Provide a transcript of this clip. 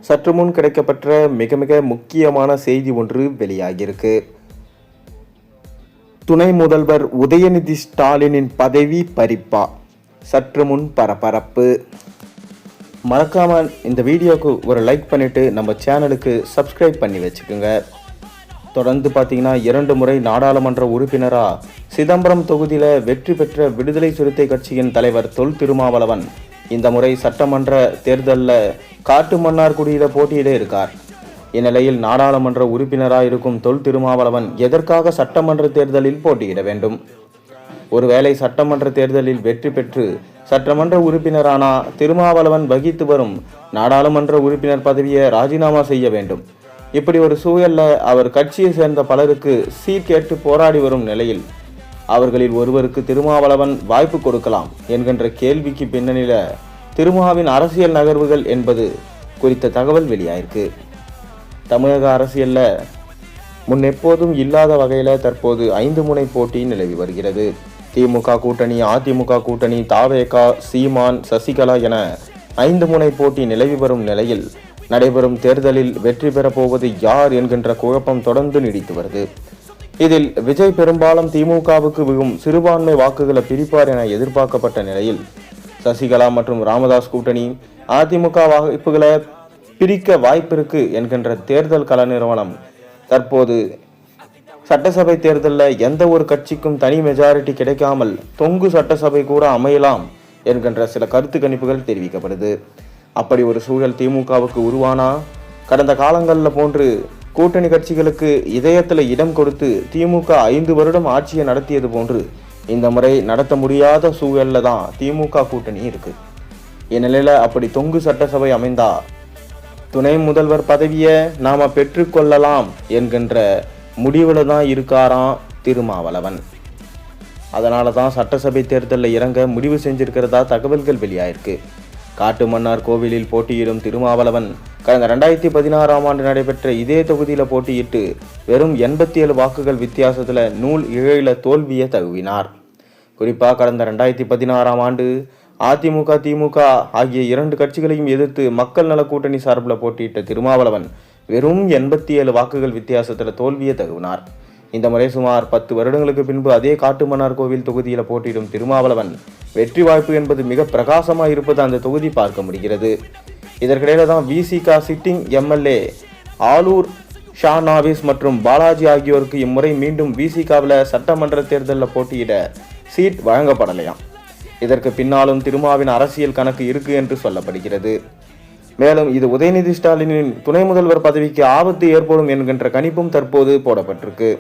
சற்று முன் கிடைக்கப்பெற்ற மிக மிக முக்கியமான செய்தி ஒன்று வெளியாகியிருக்கு. துணை முதல்வர் உதயநிதி ஸ்டாலினின் பதவி பறிப்பா? சற்று முன் பரபரப்பு. மறக்காம இந்த வீடியோக்கு ஒரு லைக் பண்ணிட்டு நம்ம சேனலுக்கு சப்ஸ்கிரைப் பண்ணி வச்சுக்கோங்க. தொடர்ந்து பார்த்தீங்கன்னா 2 முறை நாடாளுமன்ற உறுப்பினராக சிதம்பரம் தொகுதியில் வெற்றி பெற்ற விடுதலை சிறுத்தை கட்சியின் தலைவர் தொல் திருமாவளவன் இந்த முறை சட்டமன்ற தேர்தலில் காட்டுமன்னார்குடியில் போட்டியிட இருக்கார். இந்நிலையில் நாடாளுமன்ற உறுப்பினராக இருக்கும் தொல் திருமாவளவன் எதற்காக சட்டமன்ற தேர்தலில் போட்டியிட வேண்டும்? ஒருவேளை சட்டமன்ற தேர்தலில் வெற்றி பெற்று சட்டமன்ற உறுப்பினரான திருமாவளவன் வகித்து வரும் நாடாளுமன்ற உறுப்பினர் பதவியை ராஜினாமா செய்ய வேண்டும். இப்படி ஒரு சூழல்ல அவர் கட்சியை சேர்ந்த பலருக்கு சீட் கேட்டு போராடி வரும் நிலையில் அவர்களில் ஒருவருக்கு திருமாவளவன் வாய்ப்பு கொடுக்கலாம் என்கின்ற கேள்விக்கு பின்னணியில திருமாவின் அரசியல் நகர்வுகள் என்பது குறித்த தகவல் வெளியாயிருக்கு. தமிழக அரசியல்ல முன்னெப்போதும் இல்லாத வகையில தற்போது 5 முனை போட்டி நிலவி வருகிறது. திமுக கூட்டணி, அதிமுக கூட்டணி, தாவேகா, சீமான், சசிகலா என 5 முனை போட்டி நிலவி வரும் நிலையில் நடைபெறும் தேர்தலில் வெற்றி பெறப்போவது யார் என்கின்ற குழப்பம் தொடர்ந்து நீடித்து வருது. இதில் விஜய் பெரும்பாலும் திமுகவுக்கு விழும் சிறுபான்மை வாக்குகளை பிரிப்பார் என எதிர்பார்க்கப்பட்ட நிலையில் சசிகலா மற்றும் ராமதாஸ் கூட்டணி அதிமுக வாய்ப்புகளை பிரிக்க வாய்ப்பிருக்கு என்கின்ற தேர்தல் கள நிறுவனம் தற்போது சட்டசபை தேர்தலில் எந்த ஒரு கட்சிக்கும் தனி மெஜாரிட்டி கிடைக்காமல் தொங்கு சட்டசபை கூட அமையலாம் என்கின்ற சில கருத்து கணிப்புகள் தெரிவிக்கப்படுது. அப்படி ஒரு சூழல் திமுகவுக்கு உருவானா கடந்த காலங்களில் போன்று கூட்டணி கட்சிகளுக்கு இதயத்தில் இடம் கொடுத்து திமுக 5 வருடம் ஆட்சியை நடத்தியது போன்று இந்த முறை நடத்த முடியாத சூழல்ல தான் திமுக கூட்டணி இருக்கு. இந்நிலையில அப்படி தொங்கு சட்டசபை அமைந்தா துணை முதல்வர் பதவியை நாம பெற்றுக்கொள்ளலாம் என்கின்ற முடிவுல தான் இருக்காராம் திருமாவளவன். அதனால தான் சட்டசபை தேர்தலில் இறங்க முடிவு செஞ்சிருக்கிறதா தகவல்கள் வெளியாயிருக்கு. காட்டுமன்னார் கோவிலில் போட்டியிடும் திருமாவளவன் கடந்த 2016ஆம் ஆண்டு நடைபெற்ற இதே தொகுதியில் போட்டியிட்டு வெறும் 87 வாக்குகள் வித்தியாசத்தில் நூல் இழையில தோல்வியை தழுவினார். குறிப்பாக கடந்த 2016ஆம் ஆண்டு அதிமுக, திமுக ஆகிய 2 கட்சிகளையும் எதிர்த்து மக்கள் நல கூட்டணி சார்பில் போட்டியிட்ட திருமாவளவன் வெறும் 87 வாக்குகள் வித்தியாசத்தில் தோல்வியை தழுவினார். இந்த முறை சுமார் 10 வருடங்களுக்கு பின்பு அதே காட்டுமன்னார் கோவில் தொகுதியில் போட்டியிடும் திருமாவளவன் வெற்றி வாய்ப்பு என்பது மிக பிரகாசமாக இருப்பது அந்த தொகுதி பார்க்க முடிகிறது. இதற்கிடையில தான் விசிக sitting MLA Aloor Shanavas மற்றும் பாலாஜி ஆகியோருக்கு இம்முறை மீண்டும் விசிகாவில் சட்டமன்ற தேர்தலில் போட்டியிட சீட் வழங்கப்படலையாம். இதற்கு பின்னாலும் திருமாவின் அரசியல் கணக்கு இருக்கு என்று சொல்லப்படுகிறது. மேலும் இது உதயநிதி ஸ்டாலினின் துணை முதல்வர் பதவிக்கு ஆபத்து ஏற்படும் என்கின்ற கணிப்பும் தற்போது போடப்பட்டிருக்கு.